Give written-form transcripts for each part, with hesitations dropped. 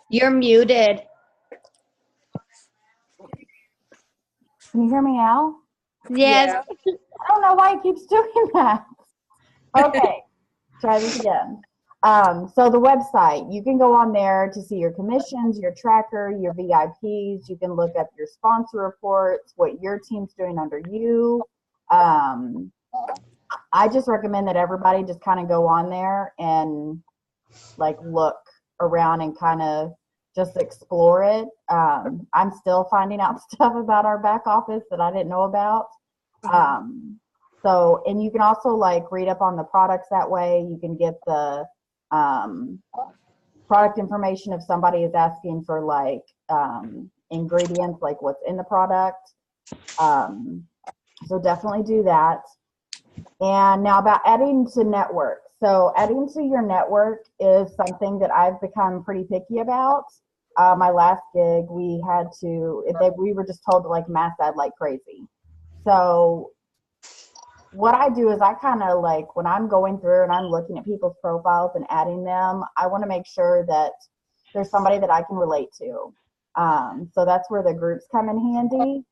You're muted. Can you hear me now? Yes. Yeah. I don't know why it keeps doing that. Okay, try this again. So the website, you can go on there to see your commissions, your tracker, your VIPs. You can look up your sponsor reports, what your team's doing under you. I just recommend that everybody just kind of go on there and like look around and kind of just explore it. I'm still finding out stuff about our back office that I didn't know about. So, and you can also like read up on the products that way. You can get the product information if somebody is asking for like ingredients, like what's in the product. So definitely do that. And now about adding to network. So adding to your network is something that I've become pretty picky about. My last gig, we were just told to like mass add like crazy. So what I do is I kind of like, when I'm going through and I'm looking at people's profiles and adding them, I want to make sure that there's somebody that I can relate to. So that's where the groups come in handy.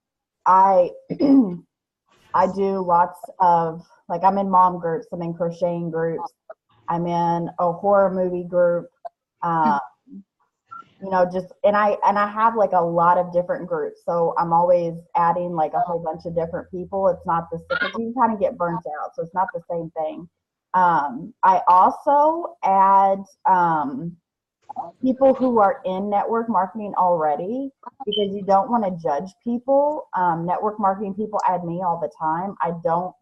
I do lots of, like, I'm in mom groups, I'm in crocheting groups, I'm in a horror movie group, and I have like a lot of different groups. So I'm always adding like a whole bunch of different people. It's not the same, you kind of get burnt out. So it's not the same thing. I also add people who are in network marketing already, because you don't want to judge people. Network marketing people add me all the time. I don't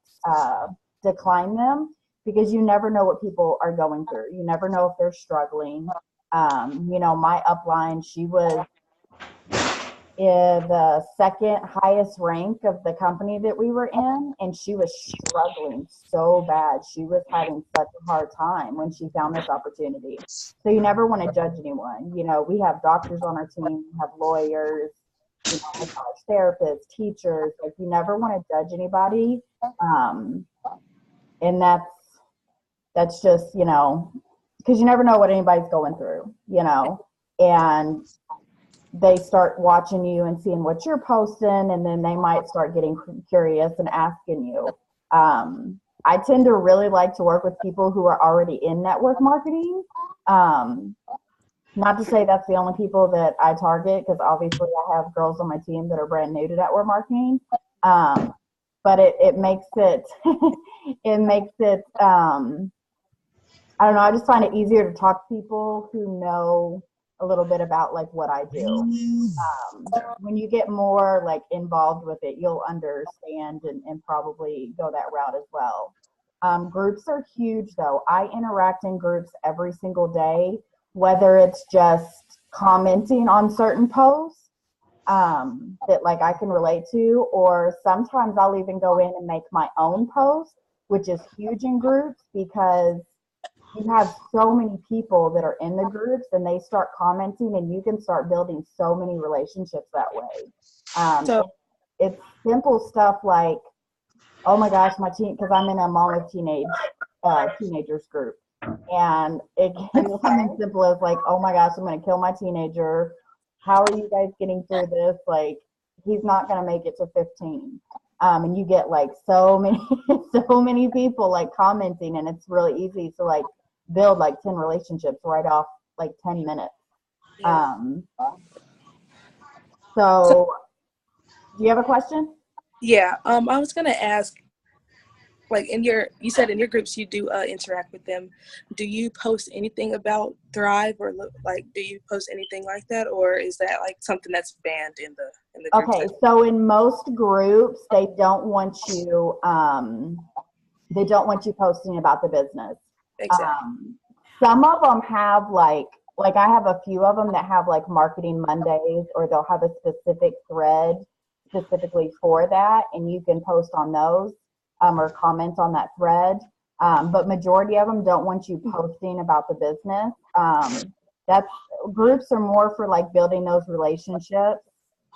decline them, because you never know what people are going through. You never know if they're struggling. My upline, she was in the second highest rank of the company that we were in, and she was struggling so bad. She was having such a hard time when she found this opportunity. So you never want to judge anyone. We have doctors on our team, we have lawyers, massage therapists, teachers. Like, you never want to judge anybody. And that's just, because you never know what anybody's going through, and they start watching you and seeing what you're posting, and then they might start getting curious and asking you. I tend to really like to work with people who are already in network marketing. Not to say that's the only people that I target, because obviously I have girls on my team that are brand new to network marketing. But it makes it, I don't know, I just find it easier to talk to people who know a little bit about like what I do. When you get more like involved with it, you'll understand and probably go that route as well. Groups are huge though. I interact in groups every single day, whether it's just commenting on certain posts that like I can relate to, or sometimes I'll even go in and make my own post, which is huge in groups, because you have so many people that are in the groups, and they start commenting, and you can start building so many relationships that way. It's simple stuff like, oh my gosh, my teen, because I'm in a mom of teenagers group, and it's something simple as like, oh my gosh, I'm going to kill my teenager. How are you guys getting through this? Like, he's not going to make it to 15. And you get like so many people like commenting, and it's really easy to like build like 10 relationships right off like 10 minutes. So do you have a question? Yeah. I was gonna ask, like, you said in your groups you do interact with them. Do you post anything about Thrive, or like, do you post anything like that, or is that like something that's banned in the group? Okay, so in most groups, they don't want you posting about the business. Exactly. Some of them have like I have a few of them that have like Marketing Mondays, or they'll have a specific thread specifically for that, and you can post on those or comment on that thread. But majority of them don't want you posting about the business. That's groups are more for like building those relationships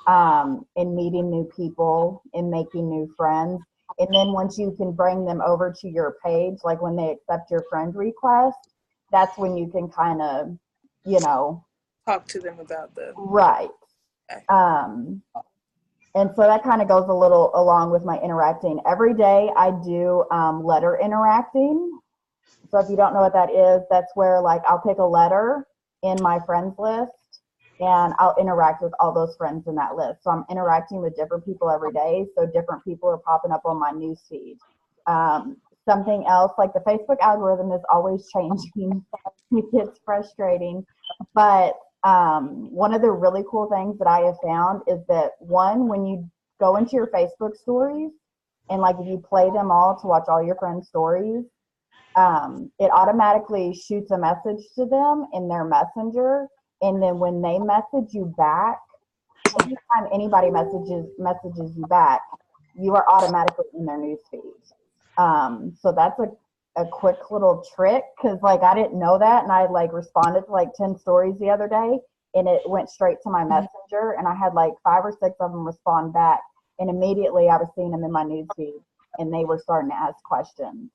and meeting new people and making new friends. And then once you can bring them over to your page, like when they accept your friend request, that's when you can kind of, talk to them about the. Right. Okay. And so that kind of goes a little along with my interacting. Every day I do letter interacting. So if you don't know what that is, that's where like I'll pick a letter in my friends list and I'll interact with all those friends in that list. So I'm interacting with different people every day. So different people are popping up on my news feed. Something else, like the Facebook algorithm is always changing. It gets frustrating. But one of the really cool things that I have found is that one, when you go into your Facebook stories and like if you play them all to watch all your friends' stories, it automatically shoots a message to them in their messenger. And then when they message you back, anytime anybody messages you back, you are automatically in their news feed. So that's a quick little trick because like I didn't know that and I like responded to like 10 stories the other day and it went straight to my messenger and I had like 5 or 6 of them respond back and immediately I was seeing them in my news feed and they were starting to ask questions.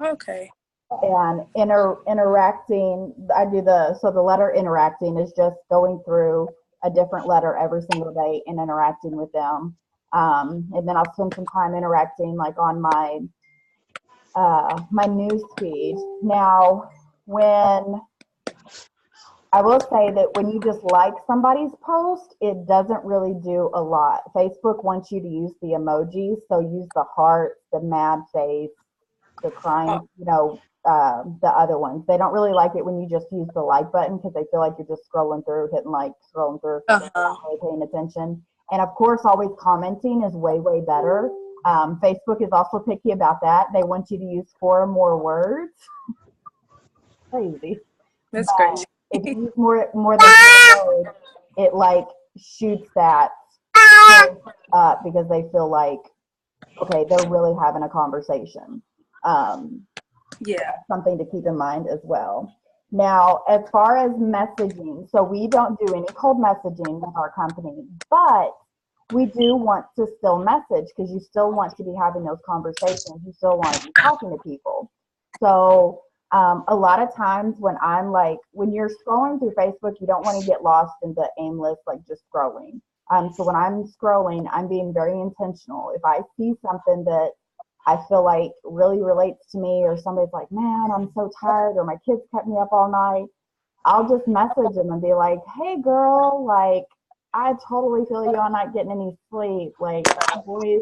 Okay. And interacting, the letter interacting is just going through a different letter every single day and interacting with them. And then I'll spend some time interacting like on my news feed. Now, when I will say that when you just like somebody's post, it doesn't really do a lot. Facebook wants you to use the emojis, so use the heart, the mad face, the crying, the other ones. They don't really like it when you just use the like button because they feel like you're just scrolling through, hitting like, scrolling through, not really paying attention. And of course, always commenting is way, way better. Facebook is also picky about that. They want you to use 4 or more words. Crazy. That's crazy. If you use more than 4 words, it like shoots that up because they feel like, okay, they're really having a conversation. Yeah. Something to keep in mind as well. Now, as far as messaging, so we don't do any cold messaging with our company, but we do want to still message because you still want to be having those conversations. You still want to be talking to people. So a lot of times when you're scrolling through Facebook, you don't want to get lost in the aimless, like just scrolling. So when I'm scrolling, I'm being very intentional. If I see something that I feel like really relates to me or somebody's like, man, I'm so tired or my kids kept me up all night, I'll just message them and be like, hey girl, like I totally feel you on not getting any sleep. Like boys,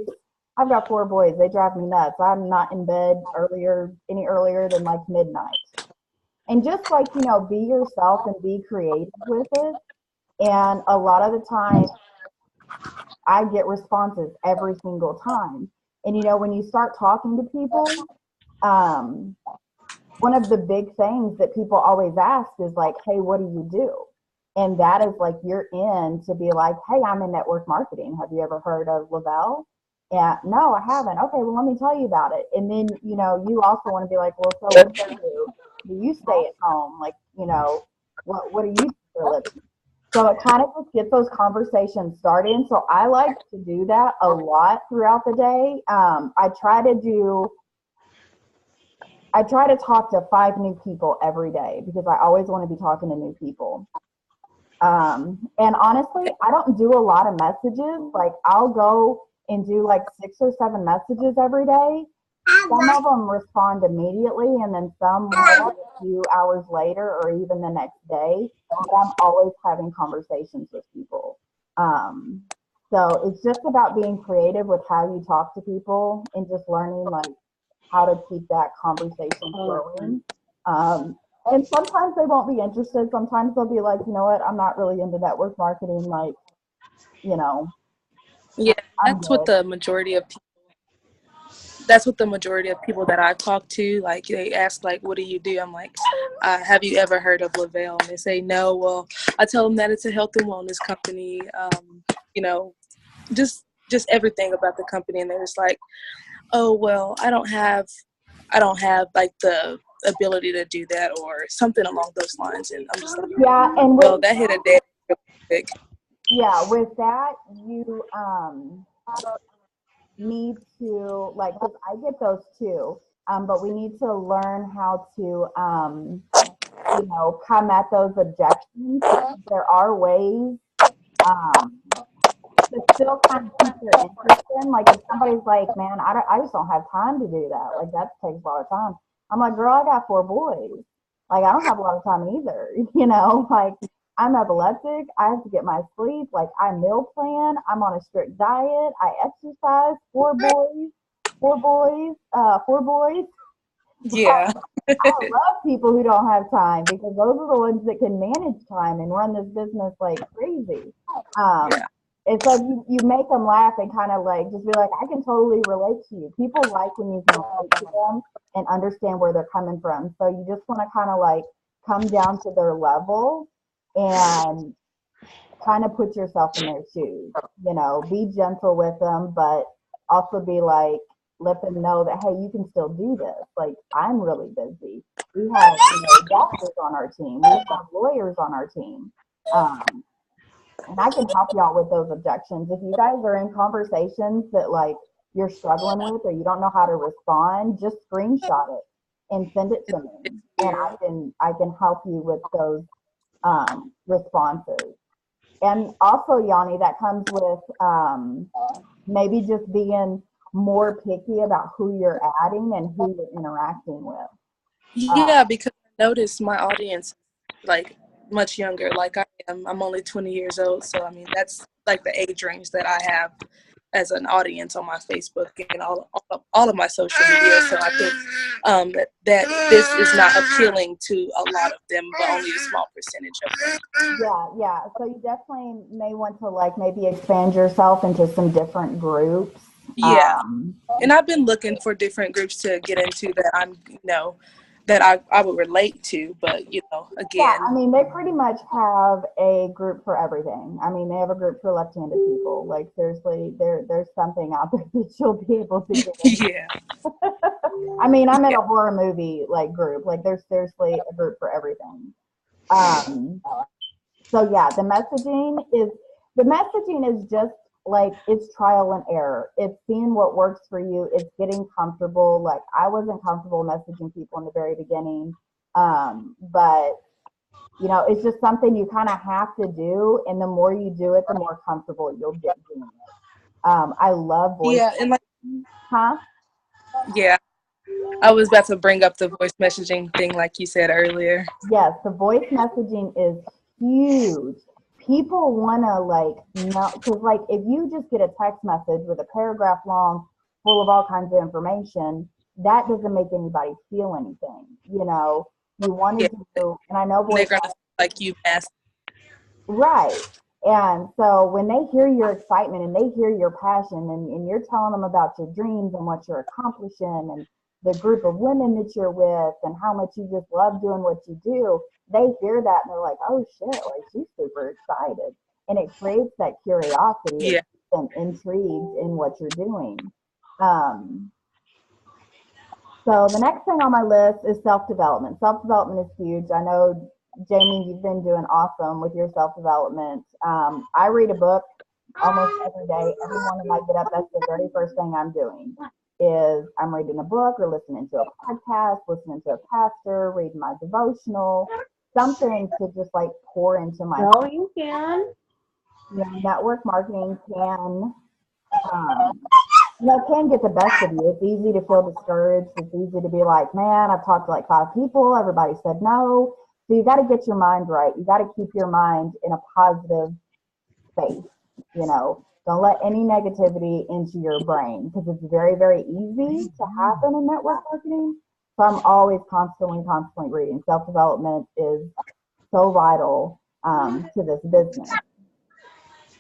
I've got 4 boys. They drive me nuts. I'm not in bed any earlier than like midnight. And just like, be yourself and be creative with it. And a lot of the time I get responses every single time. And when you start talking to people, one of the big things that people always ask is like, hey, what do you do? And that is like, you're in to be like, hey, I'm in network marketing. Have you ever heard of Lavelle? Yeah, no, I haven't. Okay, well, let me tell you about it. And then, you also want to be like, well, so what do you do? Do you stay at home? Like, what do you do for a living? So it kind of just gets those conversations started. So I like to do that a lot throughout the day. I try to talk to 5 new people every day because I always want to be talking to new people. And honestly, I don't do a lot of messages. Like I'll go and do like 6 or 7 messages every day. Some of them respond immediately and then some a few hours later or even the next day. But I'm always having conversations with people. So it's just about being creative with how you talk to people and just learning like how to keep that conversation flowing. And sometimes they won't be interested. Sometimes they'll be like, you know what, I'm not really into network marketing. Like, Yeah, that's what the majority of people. That's what the majority of people that I've talked to, like, they ask, like, what do you do? I'm like, have you ever heard of Lavelle? And they say, no. Well, I tell them that it's a health and wellness company, just everything about the company. And they're just like, oh, well, I don't have like the ability to do that or something along those lines. And I'm just like, yeah, and well, that hit a dead real quick. Yeah, with that, you need to, like, because I get those too, but we need to learn how to come at those objections. There are ways to still kind of keep their interest in. Like if somebody's like, man, I just don't have time to do that. Like that takes a lot of time. I'm like, girl, I got 4 boys. Like I don't have a lot of time either. Like I'm epileptic. I have to get my sleep. Like I meal plan. I'm on a strict diet. I exercise. 4 boys. 4 boys. 4 boys. Yeah. I love people who don't have time because those are the ones that can manage time and run this business like crazy. It's like you make them laugh and kind of like just be like, I can totally relate to you. People like when you can relate to them and understand where they're coming from. So you just want to kind of like come down to their level and kind of put yourself in their shoes. Be gentle with them, but also be like, let them know that, hey, you can still do this. Like, I'm really busy. We have, doctors on our team. We have lawyers on our team. And I can help y'all with those objections. If you guys are in conversations that like you're struggling with or you don't know how to respond, just screenshot it and send it to me. And I can help you with those responses. And also, Yanni, that comes with maybe just being more picky about who you're adding and who you're interacting with. Yeah, because I noticed my audience like much younger. Like I am. I'm only 20 years old, so I mean that's like the age range that I have as an audience on my Facebook and all of my social media. So I think that this is not appealing to a lot of them, but only a small percentage of them. Yeah. So you definitely may want to like maybe expand yourself into some different groups. Yeah. And I've been looking for different groups to get into that I'm, that I would relate to, but again. Yeah, I mean, they pretty much have a group for everything. I mean, they have a group for left-handed people. Like seriously, there's something out there that you'll be able to get into. Yeah. I mean, I'm in a horror movie like group. Like there's seriously a group for everything. So yeah, the messaging is just like it's trial and error. It's seeing what works for you. It's getting comfortable. Like I wasn't comfortable messaging people in the very beginning, but it's just something you kind of have to do, and the more you do it, the more comfortable you'll get doing it. I love voice. Yeah, and Huh? Yeah, I was about to bring up the voice messaging thing, like you said earlier. Yes, the voice messaging is huge. People want to know, because like if you just get a text message with a paragraph long full of all kinds of information, that doesn't make anybody feel anything. You want to do, and I know voice they're gonna like you best. Right. And so when they hear your excitement and they hear your passion and you're telling them about your dreams and what you're accomplishing and the group of women that you're with and how much you just love doing what you do, they hear that and they're like, oh shit, like she's super excited. And it creates that curiosity and intrigue in what you're doing. So the next thing on my list is self-development. Self-development is huge. I know, Jamie, you've been doing awesome with your self-development. I read a book almost every day. Every morning I get up, that's the very first thing I'm doing is I'm reading a book or listening to a podcast, listening to a pastor, reading my devotional, something to just like pour into my Oh, you can. Network marketing can can get the best of you. It's easy to feel discouraged. It's easy to be like, man, I've talked to like 5 people. Everybody said no. So you got to get your mind right. You got to keep your mind in a positive space. Don't let any negativity into your brain because it's very, very easy to happen in network marketing. So I'm always constantly reading. Self-development is so vital to this business.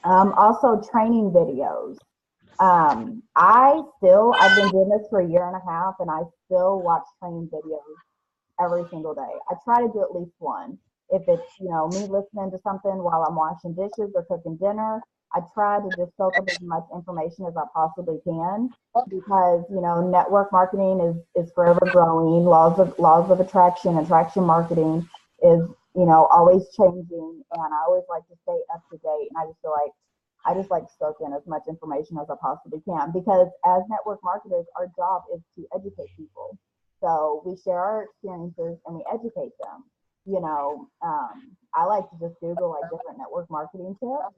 Also training videos. I've been doing this for a year and a half and I still watch training videos every single day. I try to do at least one. If it's, me listening to something while I'm washing dishes or cooking dinner, I try to just soak up as much information as I possibly can because, network marketing is forever growing. Laws of attraction marketing is, always changing. And I always like to stay up to date. And I just feel like I just like to soak in as much information as I possibly can because as network marketers, our job is to educate people. So we share our experiences and we educate them. I like to just Google like different network marketing tips.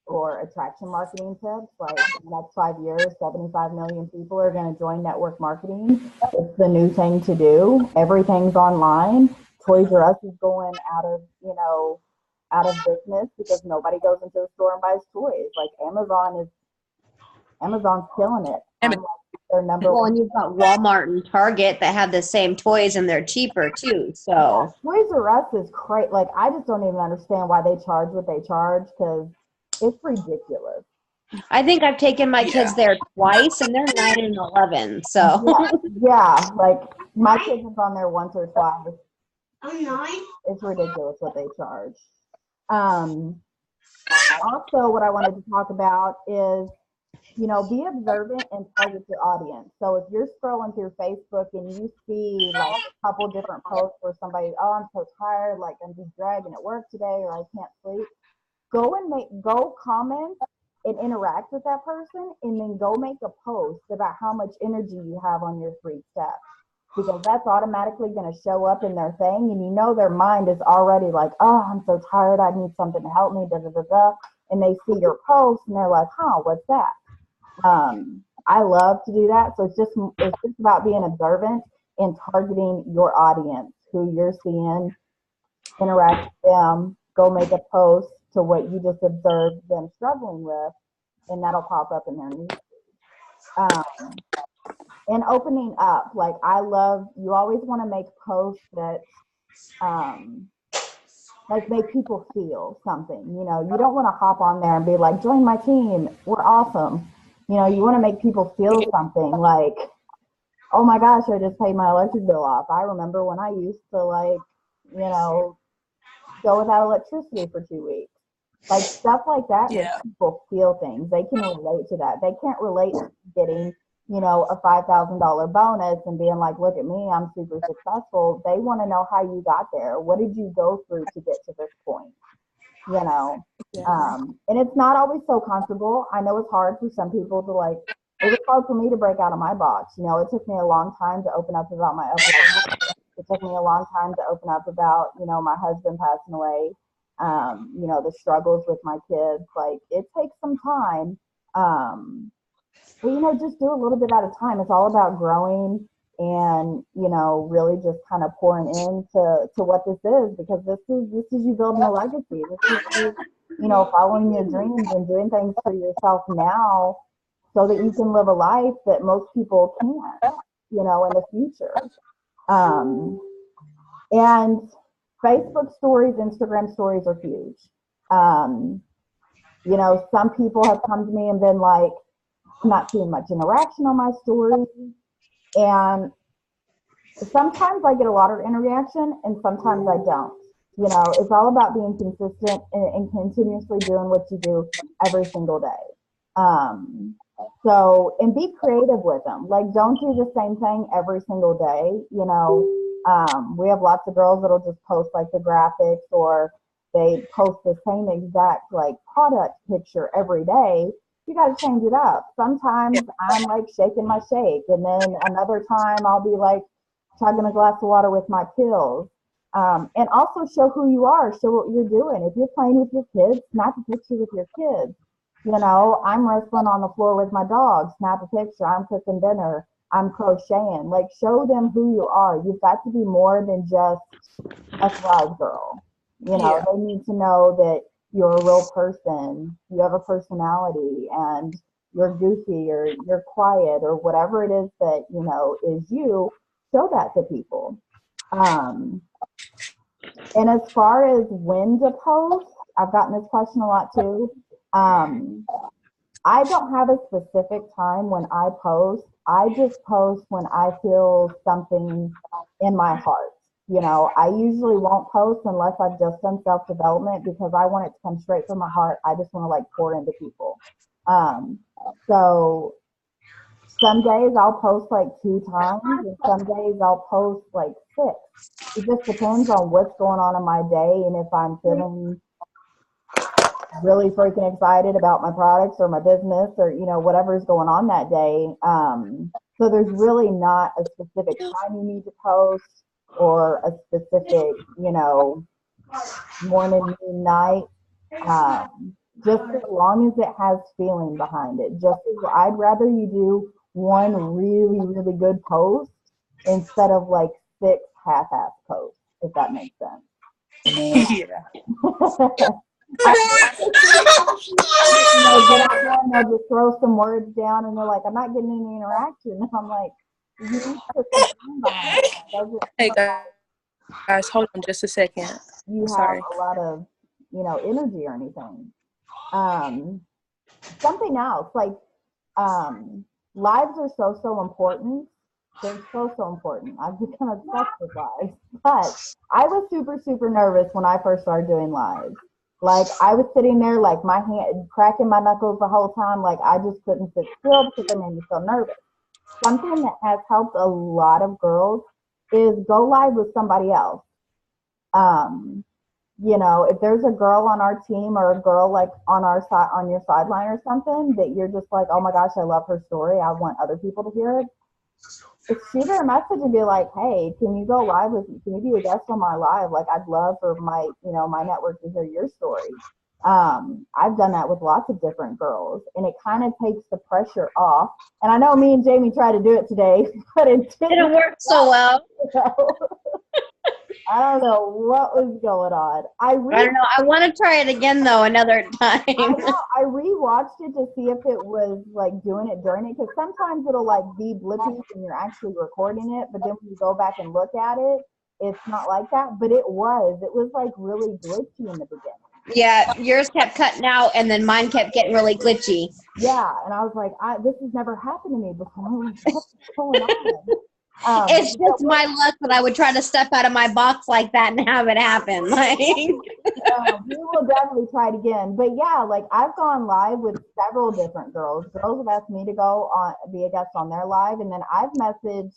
Or attraction marketing tips. Like in the next 5 years, 75 million people are going to join network marketing. It's the new thing to do. Everything's online. Toys R Us is going out of business because nobody goes into the store and buys toys. Like Amazon's killing it. Like their number Well, one. and you've got Walmart and Target that have the same toys and they're cheaper too. So Toys R Us is crazy. Like I just don't even understand why they charge what they charge because it's ridiculous. I think I've taken my kids there twice and they're 9 and 11. So Yeah, like my kids have gone there once or twice. I'm 9. It's ridiculous what they charge. Also, what I wanted to talk about is, be observant and target your audience. So if you're scrolling through Facebook and you see like a couple different posts where somebody, oh, I'm so tired, like I'm just dragging at work today, or I can't sleep, go comment and interact with that person, and then go make a post about how much energy you have on your 3 steps. Because that's automatically going to show up in their thing, and their mind is already like, oh, I'm so tired, I need something to help me, da da da da. And they see your post and they're like, what's that? I love to do that. So it's just about being observant and targeting your audience, who you're seeing, interact with them, go make a post to what you just observed them struggling with, and that'll pop up in their newsfeed. And opening up, like you always want to make posts that like make people feel something. You don't want to hop on there and be like, join my team, we're awesome. You want to make people feel something like, oh my gosh, I just paid my electric bill off. I remember when I used to go without electricity for 2 weeks. Like stuff like that makes people feel things. They can relate to that. They can't relate to getting a $5,000 bonus and being like, look at me, I'm super successful. They want to know how you got there. What did you go through to get to this point? And it's not always so comfortable. I know it's hard for some people to it was hard for me to break out of my box. It took me a long time to open up about my upbringing. It took me a long time to open up about, my husband passing away, the struggles with my kids. Like it takes some time. But, just do a little bit at a time. It's all about growing and, really just kind of pouring into what this is, because this is you building a legacy. This is you, following your dreams and doing things for yourself now so that you can live a life that most people can't, in the future. And Facebook stories, Instagram stories are huge. Some people have come to me and been like, I'm not seeing much interaction on my stories. And sometimes I get a lot of interaction and sometimes I don't. It's all about being consistent and continuously doing what you do every single day. And be creative with them. Like, don't do the same thing every single day. We have lots of girls that'll just post like the graphics, or they post the same exact like product picture every day. You got to change it up. Sometimes I'm like shaking my shake, and then another time I'll be like chugging a glass of water with my pills. And also show who you are, show what you're doing. If you're playing with your kids, snap a picture with your kids. I'm wrestling on the floor with my dog, snap a picture. I'm cooking dinner, I'm crocheting. Like, show them who you are. You've got to be more than just a Thrive girl. They need to know that you're a real person, you have a personality, and you're goofy or you're quiet or whatever it is that, is you. Show that to people. And as far as when to post, I've gotten this question a lot too. I don't have a specific time when I post. I just post when I feel something in my heart. I usually won't post unless I've just done self-development, because I want it to come straight from my heart. I just want to pour into people. So some days I'll post 2 times, and some days I'll post 6. It just depends on what's going on in my day, and if I'm feeling really freaking excited about my products or my business or, whatever's going on that day. So there's really not a specific time you need to post. or a specific, morning, noon, night. Just as long as it has feeling behind it. I'd rather you do one really, really good post instead of like 6 half-ass posts, if that makes sense. Yeah. Get out there and they'll just throw some words down and they're like, I'm not getting any interaction. And I'm like, you need to put some time behind it. Hey guys, hold on just a second. You Sorry. have a lot of, energy or anything. Something else, like, lives are so important. They're so important. I've become obsessed with lives. But I was super nervous when I first started doing lives. Like, I was sitting there, like, my hand, cracking my knuckles the whole time. Like, I just couldn't sit still because it made me so nervous. Something that has helped a lot of girls is go live with somebody else. If there's a girl on our team or a girl like on our side, on your sideline or something that you're just like, oh my gosh, I love her story, I want other people to hear it. Shoot her a message and be like, hey, can you go live with me? Can you be a guest on my live? Like, I'd love for my, my network to hear your story. I've done that with lots of different girls, and it kind of takes the pressure off. And I know me and Jamie tried to do it today, but it didn't work so well. I don't know what was going on. I don't know. I want to try it again though, another time. I rewatched it to see if it was like doing it during it, because sometimes it'll like be blippy when you're actually recording it, but then when you go back and look at it, it's not like that. But it was like really glitchy in the beginning. Yeah, yours kept cutting out, and then mine kept getting really glitchy. Yeah, and I was like, this has never happened to me before. What's going on? It's just my luck that I would try to step out of my box like that and have it happen. Like, we will definitely try it again. But yeah, like, I've gone live with several different girls. Girls have asked me to go on, be a guest on their live, and then I messaged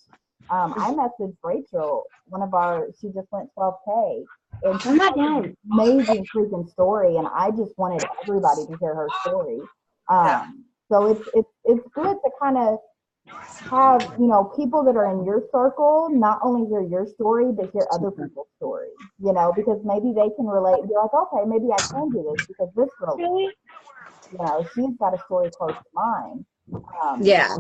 Rachel, she just went 12K. And she had an amazing freaking story, and I just wanted everybody to hear her story. So it's good to kind of have, people that are in your circle not only hear your story, but hear other people's stories, because maybe they can relate and be like, okay, maybe I can do this because this girl, she's got a story close to mine. yeah.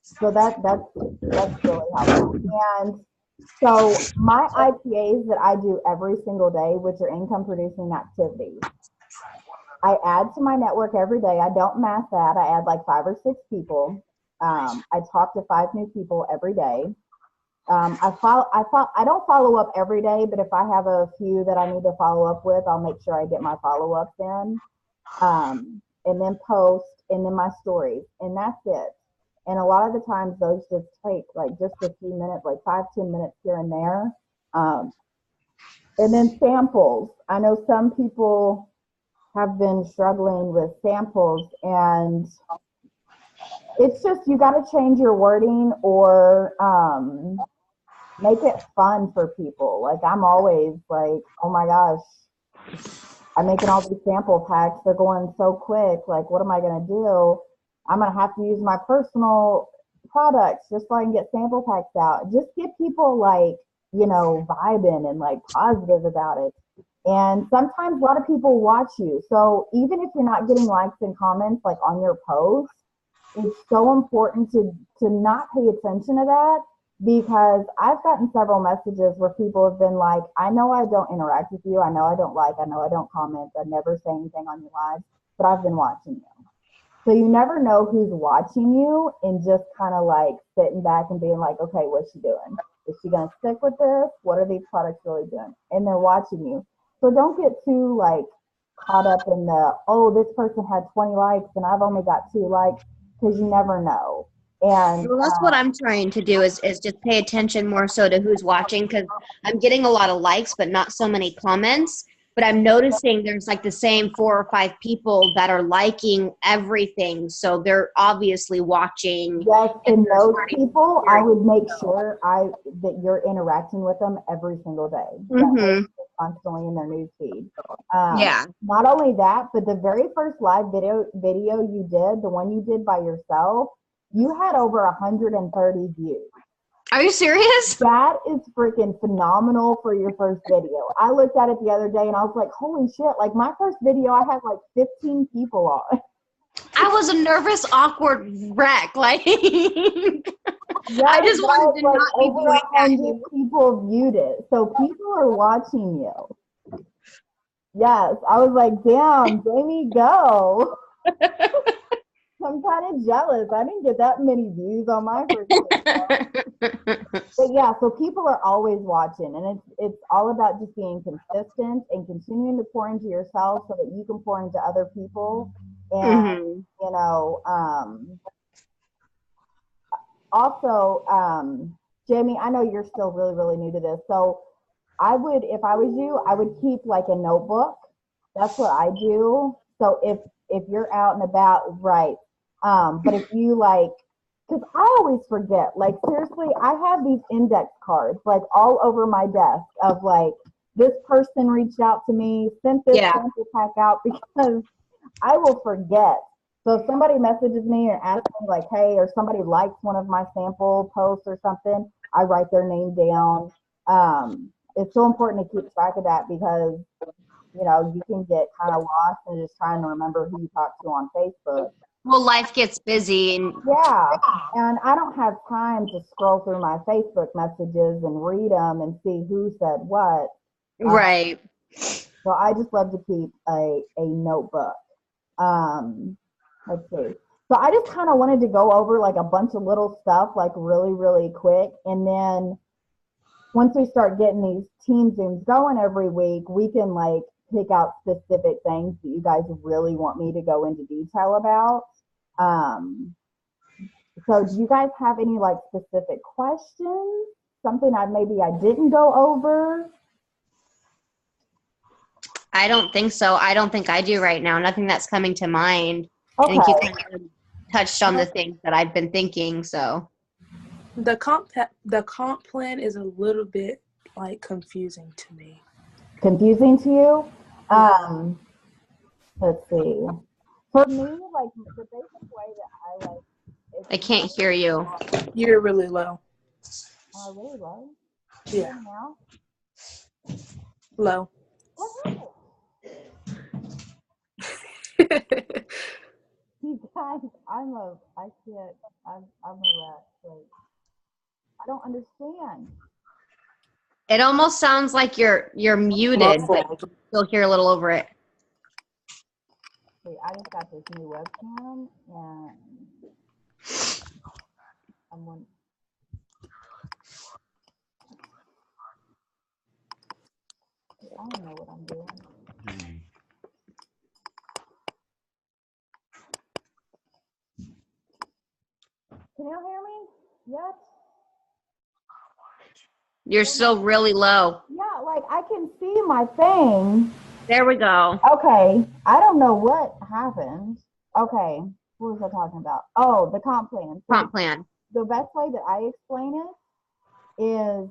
So that's really helpful. And so my IPAs that I do every single day, which are income producing activities, I add to my network every day. I don't mass add. I add like 5 or 6 people. I talk to 5 new people every day. I don't follow up every day, but if I have a few that I need to follow up with, I'll make sure I get my follow-ups in, and then post, and then my stories, and that's it. And a lot of the times those just take like just a few minutes, like 5-10 minutes here and there. And then samples. I know some people have been struggling with samples, and it's just, you got to change your wording or make it fun for people. Like, I'm always like, oh my gosh, I'm making all these sample packs. They're going so quick. Like, what am I going to do? I'm going to have to use my personal products just so I can get sample packs out. Just get people like, vibing and like positive about it. And sometimes a lot of people watch you. So even if you're not getting likes and comments like on your post, it's so important to not pay attention to that, because I've gotten several messages where people have been like, I know I don't interact with you. I know I don't like, I know I don't comment. I never say anything on your live, but I've been watching you. So you never know who's watching you, and just kind of like sitting back and being like, okay, what's she doing? Is she going to stick with this? What are these products really doing? And they're watching you. So don't get too like caught up in the, oh, this person had 20 likes and I've only got 2 likes, because you never know. And well, that's what I'm trying to do is just pay attention more so to who's watching, because I'm getting a lot of likes but not so many comments. But I'm noticing there's like the same 4 or 5 people that are liking everything, so they're obviously watching. Yes, and those people, I would make sure that you're interacting with them every single day. Mm-hmm. Constantly in their news feed. Yeah. Not only that, but the very first live video you did, the one you did by yourself, you had over 130 views. Are you serious? That is freaking phenomenal for your first video. I looked at it the other day and I was like, holy shit, like my first video, I had like 15 people on. I was a nervous, awkward wreck. Like, Yeah, I just wanted to like not be over doing that. 100 people viewed it. So people are watching you. Yes, I was like, damn, Jamie, go. I'm kind of jealous. I didn't get that many views on my first video. But yeah, so people are always watching, and it's all about just being consistent and continuing to pour into yourself so that you can pour into other people. And you know, also, Jamie, I know you're still really, really new to this, so I would, if I was you, I would keep like a notebook. That's what I do. So if you're out and about, right. But if you like, because I always forget, like seriously, I have these index cards like all over my desk of like, this person reached out to me, sent this sample pack out, because I will forget. So if somebody messages me or asks me like, hey, or somebody likes one of my sample posts or something, I write their name down. It's so important to keep track of that because, you know, you can get kind of lost in just trying to remember who you talk to on Facebook. Well, life gets busy. And and I don't have time to scroll through my Facebook messages and read them and see who said what. Right. So I just love to keep a notebook. Let's see. So I just kind of wanted to go over like a bunch of little stuff like really, really quick. And then once we start getting these team Zooms going every week, we can like pick out specific things that you guys really want me to go into detail about. So do you guys have any like specific questions? Something maybe I didn't go over? I don't think so. I don't think I do right now. Nothing that's coming to mind. Okay. I think you kind of touched on the things that I've been thinking. So the comp plan is a little bit like confusing to me. Confusing to you? Let's see. For me, like the basic way that I like. I can't hear you. You're really low. Really low? Yeah. Now? Low. What happened? You guys, I'm a wreck. Like, I don't understand. It almost sounds like you're muted, but you can still hear a little over it. Wait, I just got this new webcam and I don't know what I'm doing. Can you hear me? Yes? You're still really low. Yeah, like I can see my thing. There we go. Okay, I don't know what happened. Okay, what was I talking about? Oh, the comp plan. So Comp plan. the best way that I explain it is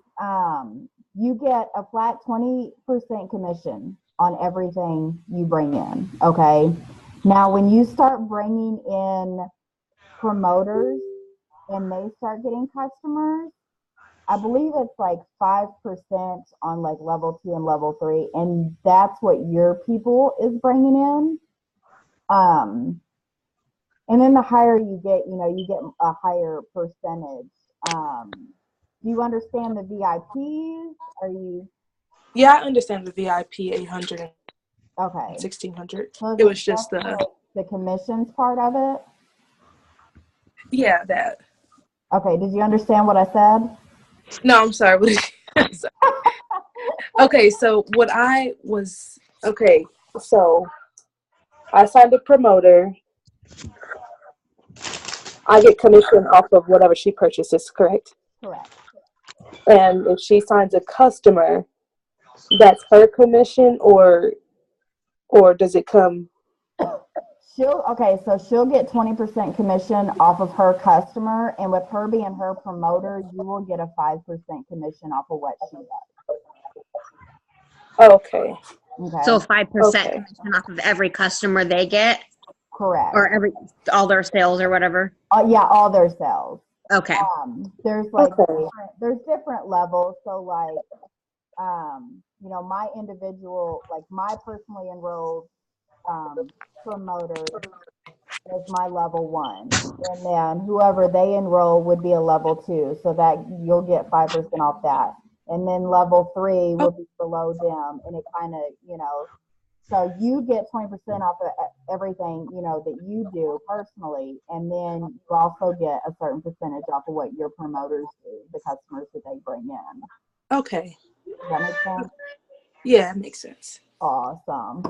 you get a flat 20% commission on everything you bring in, okay? Now, when you start bringing in promoters and they start getting customers, I believe it's like 5% on like level 2 and level 3, and that's what your people is bringing in. And then the higher you get, you know, you get a higher percentage. Do you understand the VIPs? Are you? Yeah, I understand the VIP 800 and Okay. 1600. So it was just the commissions part of it. Yeah, that. Okay. Did you understand what I said? No, I'm sorry. What did you say? Okay, so what I was so I signed a promoter. I get commission off of whatever she purchases, correct? Correct. And if she signs a customer, that's her commission, or does it come? She'll get 20% commission off of her customer, and with her being her promoter, you will get a 5% commission off of what she does. Okay. So 5% commission off of every customer they get? Correct. Or all their sales or whatever? Yeah, all their sales. Okay. There's like there's different levels. So like, you know, my individual, like my personally enrolled promoter is my level 1, and then whoever they enroll would be a level 2, so that you'll get 5% off that. And then level 3 will be below them, and it kind of, you know, so you get 20% off of everything, you know, that you do personally, and then you also get a certain percentage off of what your promoters do, the customers that they bring in. Okay. Does that make sense? Yeah, it makes sense. Awesome.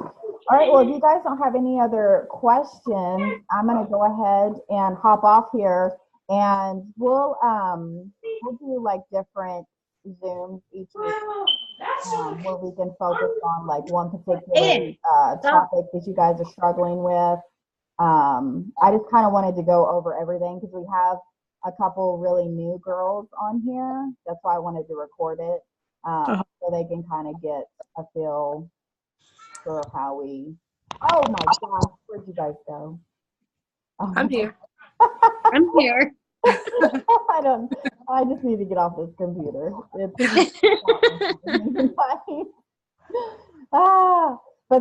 All right, well, if you guys don't have any other questions, I'm going to go ahead and hop off here, and we'll do like different Zooms each week where we can focus on like one particular topic that you guys are struggling with. I just kind of wanted to go over everything because we have a couple really new girls on here. That's why I wanted to record it so they can kind of get a feel for how we. Oh my gosh, where'd you guys go? Oh, I'm here. I'm here. I just need to get off this computer. But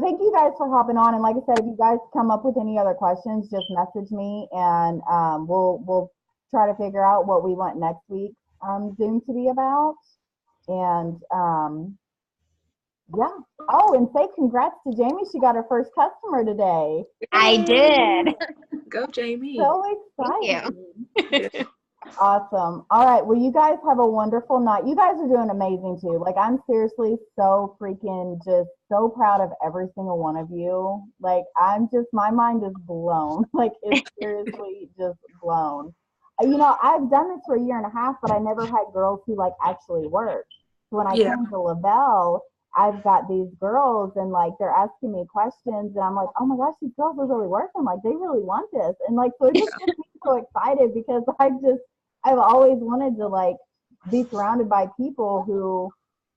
thank you guys for hopping on. And like I said, if you guys come up with any other questions, just message me, and we'll try to figure out what we want next week Zoom to be about. And yeah. Oh, and say congrats to Jamie. She got her first customer today. I did. Go, Jamie. So excited. Thank you. Awesome. All right. Well, you guys have a wonderful night. You guys are doing amazing too. Like, I'm seriously so freaking just so proud of every single one of you. Like, my mind is blown. Like, it's seriously just blown. You know, I've done this for a year and a half, but I never had girls who like actually work. So when I came to Lavelle, I've got these girls and like they're asking me questions and I'm like, oh my gosh, these girls are really working. Like, they really want this. And like, so it just gets me so excited because I've always wanted to like be surrounded by people who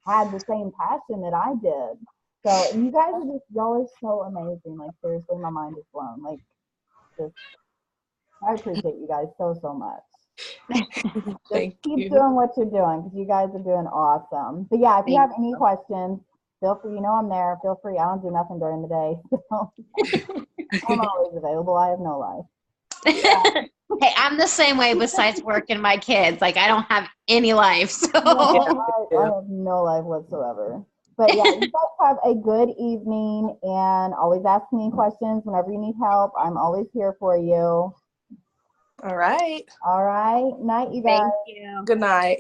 had the same passion that I did. So you guys are y'all are so amazing. Like, seriously, my mind is blown. Like, just, I appreciate you guys so much. Just keep doing what you're doing because you guys are doing awesome. But yeah, if you have any questions, feel free. You know I'm there. Feel free. I don't do nothing during the day, so I'm always available. I have no life. Hey, I'm the same way besides work and my kids. Like, I don't have any life. So I have no life whatsoever. But yeah, you guys have a good evening and always ask me questions whenever you need help. I'm always here for you. All right. All right. Night, you guys. thank you. Good night.